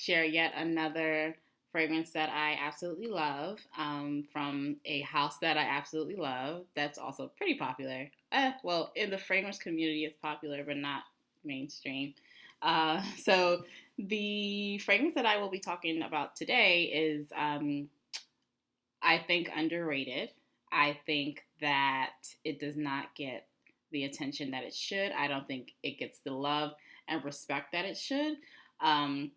share yet another fragrance that I absolutely love from a house that I absolutely love that's also pretty popular. Well, in the fragrance community, it's popular, but not mainstream. So, the fragrance that I will be talking about today is, I think, underrated. I think that it does not get the attention that it should. I don't think it gets the love and respect that it should. Um,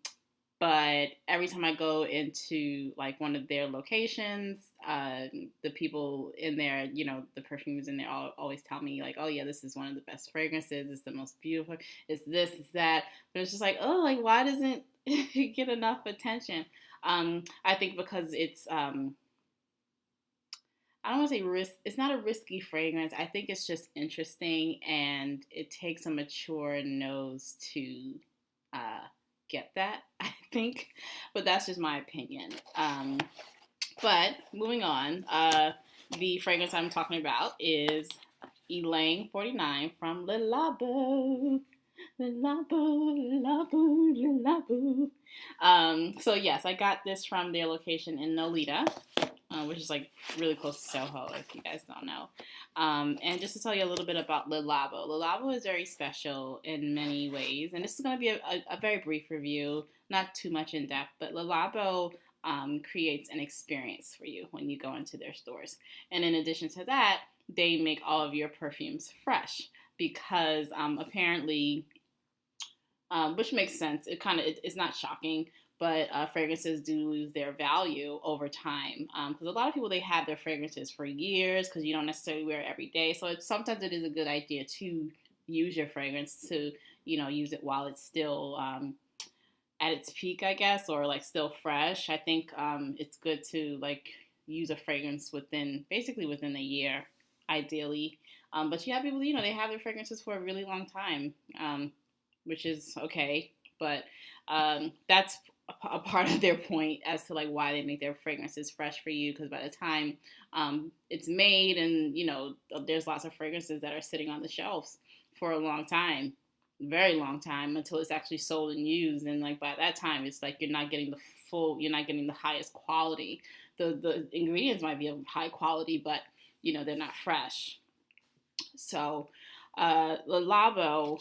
but every time I go into like one of their locations, the people in there, the perfumers in there always tell me like, oh yeah, this is one of the best fragrances. It's the most beautiful. It's this, it's that. But it's just like, oh, like why doesn't it get enough attention? I think because it's I don't want to say risk. It's not a risky fragrance. I think it's just interesting, and it takes a mature nose to uh, get that. I think, but that's just my opinion. But moving on, the fragrance I'm talking about is Ylang 49 from Labo. Labo. So yes, I got this from their location in Nolita, which is like really close to Soho, if you guys don't know. And just to tell you a little bit about Le Labo. Le Labo is very special in many ways, and this is going to be a very brief review, not too much in depth, but Le Labo creates an experience for you when you go into their stores. And in addition to that, they make all of your perfumes fresh because apparently, which makes sense. It's not shocking, but fragrances do lose their value over time because a lot of people they have their fragrances for years because you don't necessarily wear it every day. So sometimes it is a good idea to use your fragrance to use it while it's still at its peak, I guess, or like still fresh. I think it's good to like use a fragrance within a year, ideally. But you have people, they have their fragrances for a really long time, which is okay. But that's a part of their point as to like why they make their fragrances fresh for you, because by the time it's made, and there's lots of fragrances that are sitting on the shelves for a long time, very long time, until it's actually sold and used, and like by that time it's like you're not getting the highest quality. The ingredients might be of high quality, but they're not fresh. So the Labo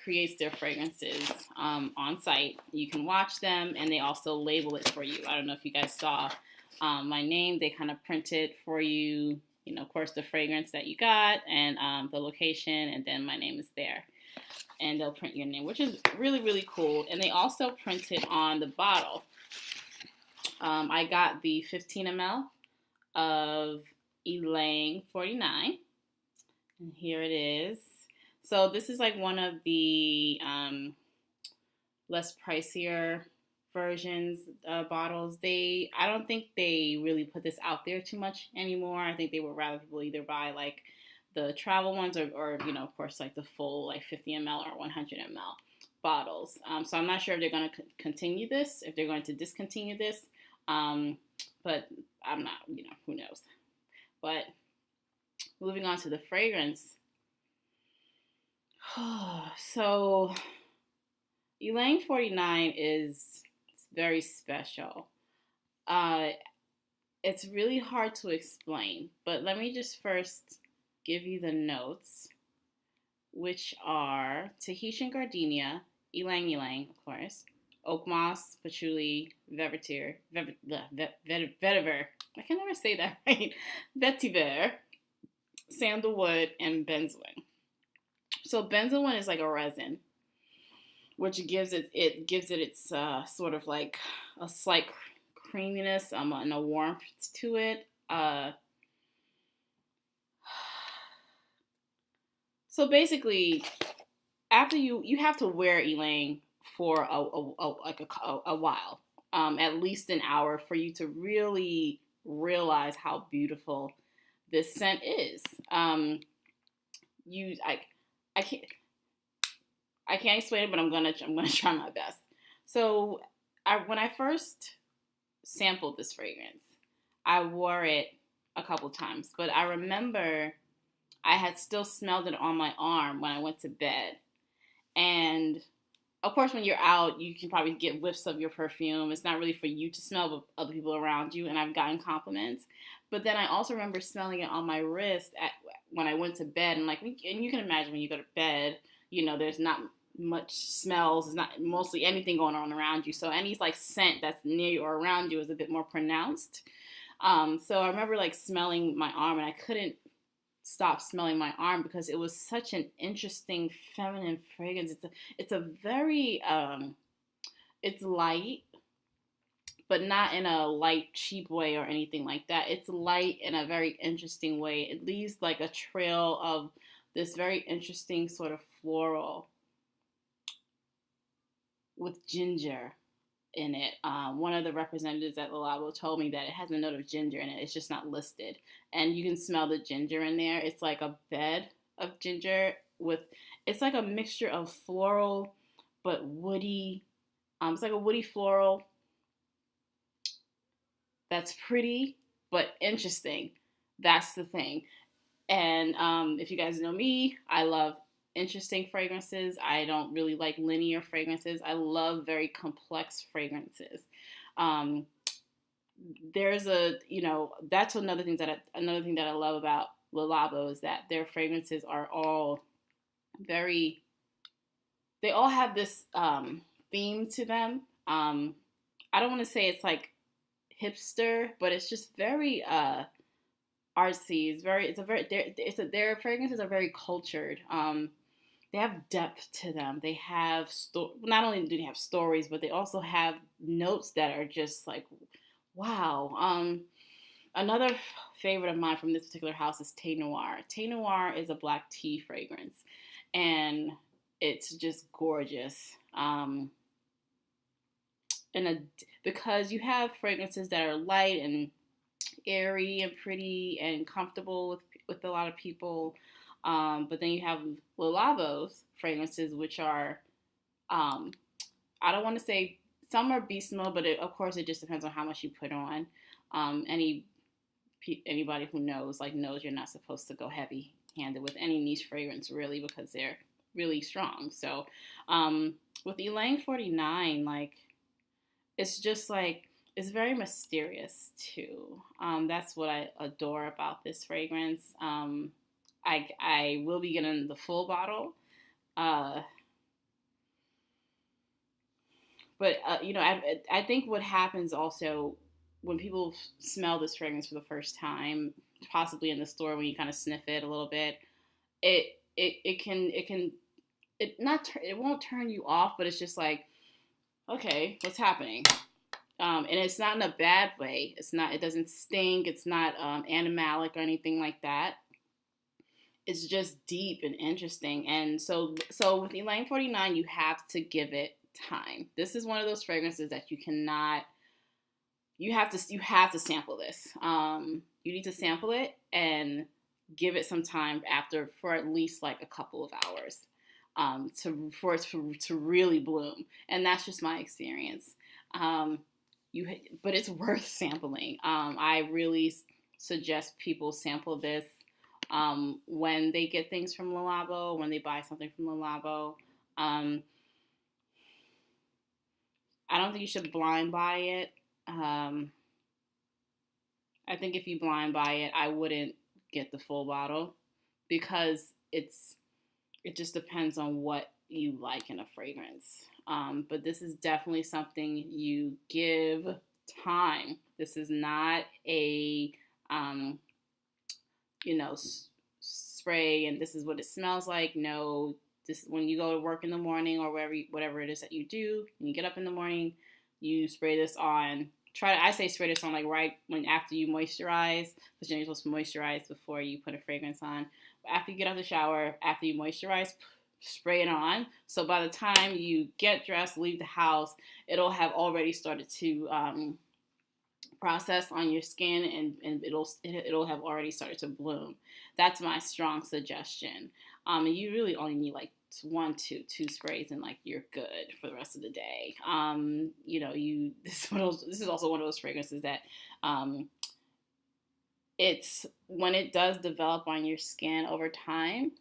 creates their fragrances on site. You can watch them, and they also label it for you. I don't know if you guys saw my name. They kind of print it for you. Of course, the fragrance that you got, and the location, and then my name is there. And they'll print your name, which is really, really cool. And they also print it on the bottle. I got the 15 ml of Ylang 49. And here it is. So this is like one of the less pricier versions bottles. I don't think they really put this out there too much anymore. I think they would rather people either buy like the travel ones or of course like the full like 50 ml or 100 ml bottles. So I'm not sure if they're going to continue this, if they're going to discontinue this. But I'm not, who knows. But moving on to the fragrance. So Ylang 49 is very special. It's really hard to explain, but let me just first give you the notes, which are Tahitian gardenia, Ylang Ylang, of course, oak moss, patchouli, vetiver. I can never say that right. Vetiver, sandalwood, and benzoin. So benzoin is like a resin, which gives it its sort of like a slight creaminess and a warmth to it. So basically, after you have to wear Ylang for a while, at least an hour, for you to really realize how beautiful this scent is. You I can't explain it, but I'm gonna try my best. So when I first sampled this fragrance, I wore it a couple times, but I remember I had still smelled it on my arm when I went to bed, and of course, when you're out, you can probably get whiffs of your perfume. It's not really for you to smell, but other people around you. And I've gotten compliments. But then I also remember smelling it on my wrist when I went to bed. And and you can imagine when you go to bed, there's not much smells. It's not mostly anything going on around you. So any like scent that's near you or around you is a bit more pronounced. So I remember like smelling my arm, and I couldn't stop smelling my arm because it was such an interesting feminine fragrance. It's a very it's light, but not in a light cheap way or anything like that. It's light in a very interesting way. It leaves like a trail of this very interesting sort of floral with ginger in it. One of the representatives at the Labo told me that it has a note of ginger in it. It's just not listed. And you can smell the ginger in there. It's like a bed of ginger it's like a mixture of floral but woody. It's like a woody floral that's pretty but interesting. That's the thing. And if you guys know me, I love interesting fragrances. I don't really like linear fragrances. I love very complex fragrances. Um, there's that's another thing that I love about Le Labo is that their fragrances are all very. They all have this theme to them. I don't want to say it's like hipster, but it's just very artsy. Their fragrances are very cultured. They have depth to them. They have not only do they have stories, but they also have notes that are just like, wow. Another favorite of mine from this particular house is Thé Noir. Thé Noir is a black tea fragrance, and it's just gorgeous. Because you have fragrances that are light and airy and pretty and comfortable with a lot of people. But then you have Le Labo's fragrances, which are, I don't want to say, some are beast mode, but of course it just depends on how much you put on. Anybody who knows you're not supposed to go heavy handed with any niche fragrance really because they're really strong. So with Ylang 49, it's just it's very mysterious too. That's what I adore about this fragrance. I will be getting the full bottle. But I think what happens also when people smell this fragrance for the first time, possibly in the store when you kind of sniff it a little bit, it won't turn you off, but it's just like, okay, what's happening? And it's not in a bad way. It doesn't stink. It's not animalic or anything like that. It's just deep and interesting. And so with Ylang 49, you have to give it time. This is one of those fragrances that you have to sample this. You need to sample it and give it some time for at least like a couple of hours for it to really bloom. And that's just my experience. But it's worth sampling. I really suggest people sample this when they get things from Le Labo, when they buy something from Le Labo. I don't think you should blind buy it. I think if you blind buy it, I wouldn't get the full bottle because it just depends on what you like in a fragrance. But this is definitely something you give time. This is not a spray and this is what it smells like. No, this when you go to work in the morning or whatever it is that you do, when you get up in the morning, you spray this on. I say spray this on right when after you moisturize, because you're supposed to moisturize before you put a fragrance on. But after you get out of the shower, after you moisturize, spray it on. So by the time you get dressed, leave the house, it'll have already started to process on your skin, and it'll have already started to bloom. That's my strong suggestion. And you really only need two sprays, and you're good for the rest of the day. This is also one of those fragrances that it's when it does develop on your skin over time,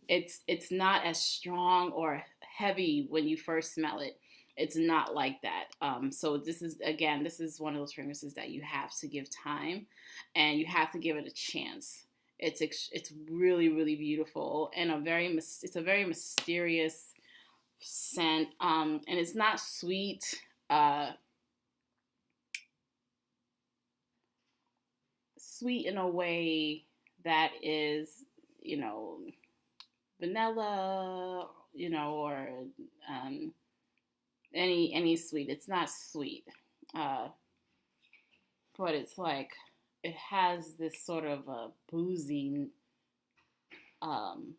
it's not as strong or heavy when you first smell it. It's not like that. So this is one of those fragrances that you have to give time, and you have to give it a chance. It's really really beautiful, and it's a very mysterious scent. And it's not sweet. Sweet in a way that is, you know, vanilla, or any sweet. It's not sweet, uh, but it's like it has this sort of a boozy um,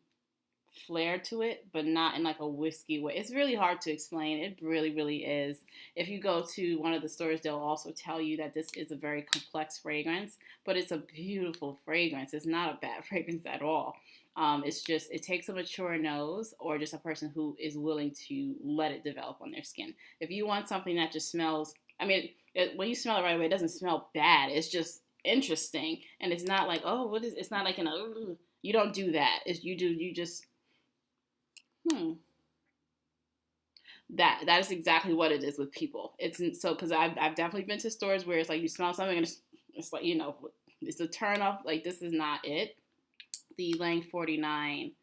flair to it, but not in like a whiskey way. It's really hard to explain. It really, really is. If you go to one of the stores, they'll also tell you that this is a very complex fragrance, but it's a beautiful fragrance. It's not a bad fragrance at all. It's just, it takes a mature nose or just a person who is willing to let it develop on their skin. If you want something that just smells, I mean, when you smell it right away, it doesn't smell bad. It's just interesting. And it's not like, oh, it's not like you don't do that. You just, that is exactly what it is with people. It's so, because I've definitely been to stores where it's like you smell something and it's like, it's a turn off. Like, this is not it. The Ylang 49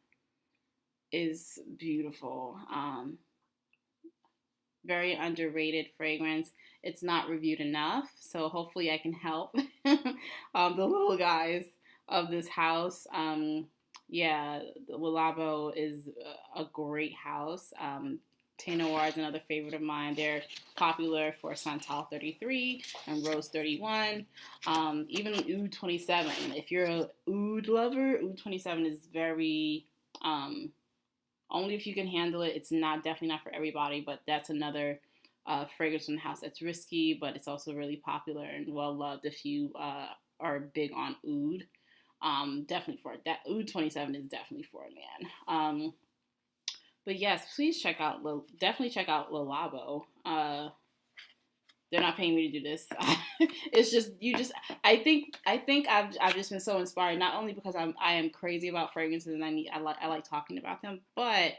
is beautiful. Very underrated fragrance. It's not reviewed enough, so hopefully I can help the little guys of this house. Yeah, the Labo is a great house. Thé Noir is another favorite of mine. They're popular for Santal 33 and Rose 31. Even Oud 27. If you're a Oud lover, Oud 27 is very, only if you can handle it. It's definitely not for everybody, but that's another fragrance from the house that's risky, but it's also really popular and well loved if you are big on Oud. Definitely for that. Oud 27 is definitely for a man. But yes, please definitely check out Le Labo. They're not paying me to do this. It's just I think I've just been so inspired, not only because I am crazy about fragrances and I like talking about them, but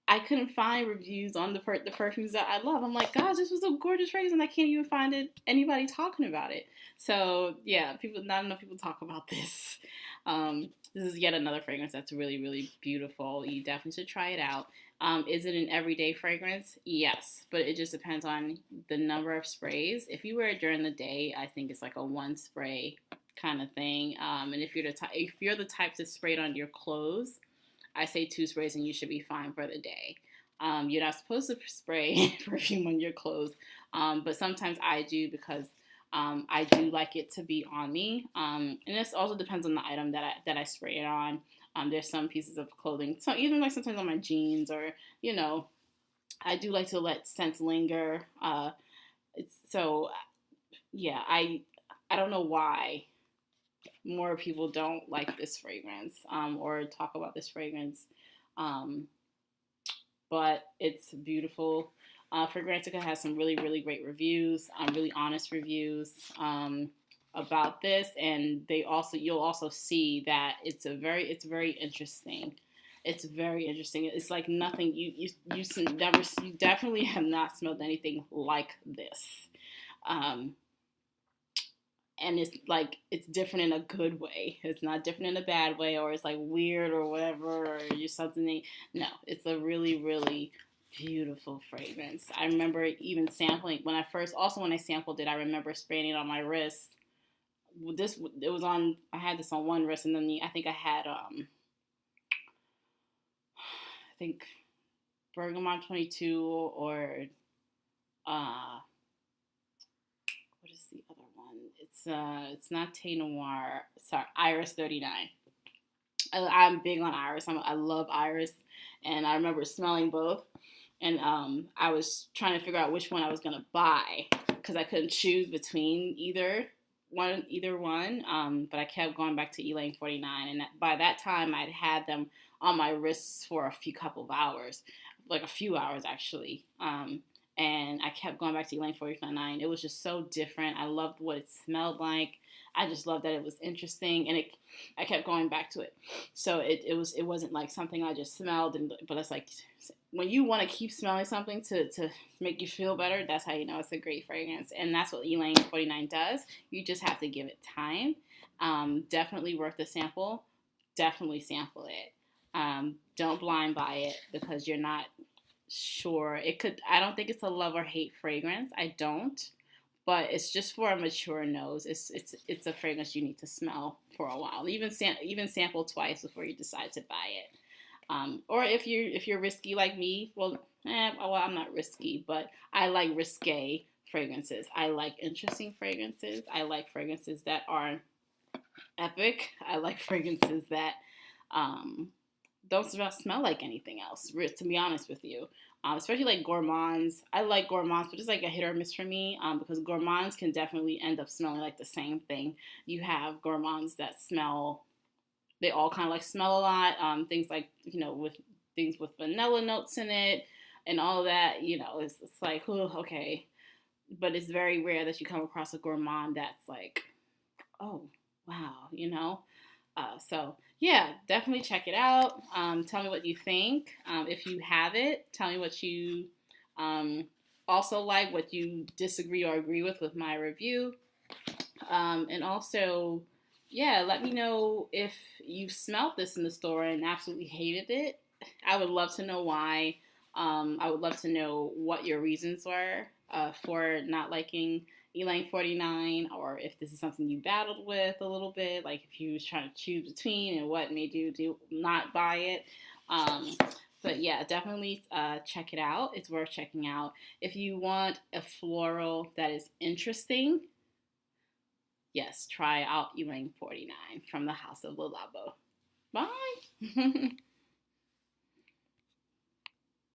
I couldn't find reviews on the perfumes that I love. I'm like, gosh, this was a gorgeous fragrance, and I can't even find anybody talking about it. So yeah, not enough people talk about this. This is yet another fragrance that's really, really beautiful. You definitely should try it out. Is it an everyday fragrance? Yes, but it just depends on the number of sprays. If you wear it during the day, I think it's like a one spray kind of thing. And if you're the type to spray it on your clothes, I say 2 sprays and you should be fine for the day. You're not supposed to spray perfume on your clothes, but sometimes I do because I do like it to be on me. And this also depends on the item that I spray it on. There's some pieces of clothing, so even like sometimes on my jeans, or I do like to let scents linger. Yeah, I don't know why more people don't like this fragrance or talk about this fragrance, but it's beautiful. Fragrantica has some really, really great reviews, really honest reviews about this, and you'll also see that it's very interesting. It's very interesting. It's like nothing you definitely have not smelled anything like this. And it's like, it's different in a good way. It's not different in a bad way, or it's like weird or whatever, or you're something. No, it's a really, really beautiful fragrance. I remember even sampling when I sampled it. I remember spraying it on my wrist. I had this on one wrist, and then I think I had Bergamot 22 or what is the other one? It's not Thé Noir. Sorry, Iris 39. I'm big on Iris. I love Iris, and I remember smelling both. And I was trying to figure out which one I was gonna buy because I couldn't choose between either one. But I kept going back to Ylang 49, and by that time I'd had them on my wrists for a couple of hours, like a few hours actually. And I kept going back to Ylang 49. It was just so different. I loved what it smelled like. I just loved that it was interesting, and I kept going back to it. So it wasn't like something I just smelled, but it's like when you want to keep smelling something to make you feel better, that's how you know it's a great fragrance, and that's what Ylang 49 does. You just have to give it time. Definitely worth the sample. Definitely sample it. Don't blind buy it because you're not sure. I don't think it's a love or hate fragrance. I don't. But it's just for a mature nose. It's a fragrance you need to smell for a while. Even sample twice before you decide to buy it. Or if you're risky like me, well, I'm not risky, but I like risque fragrances. I like interesting fragrances. I like fragrances that are epic. I like fragrances that don't smell like anything else, to be honest with you. Especially like gourmands. I like gourmands, but it's like a hit or miss for me because gourmands can definitely end up smelling like the same thing. You have gourmands that smell, they all kind of like smell a lot. Things like, with things with vanilla notes in it and all of that, it's like, oh, okay. But it's very rare that you come across a gourmand that's like, oh, wow. So yeah, definitely check it out. Tell me what you think. If you have it, tell me what you also like, what you disagree or agree with my review. And also, yeah, let me know if you've smelled this in the store and absolutely hated it. I would love to know why. I would love to know what your reasons were for not liking Ylang 49, or if this is something you battled with a little bit, like if you was trying to choose between and what made you not buy it. But yeah, definitely check it out. It's worth checking out. If you want a floral that is interesting, yes, try out Ylang 49 from the House of Labo. Bye!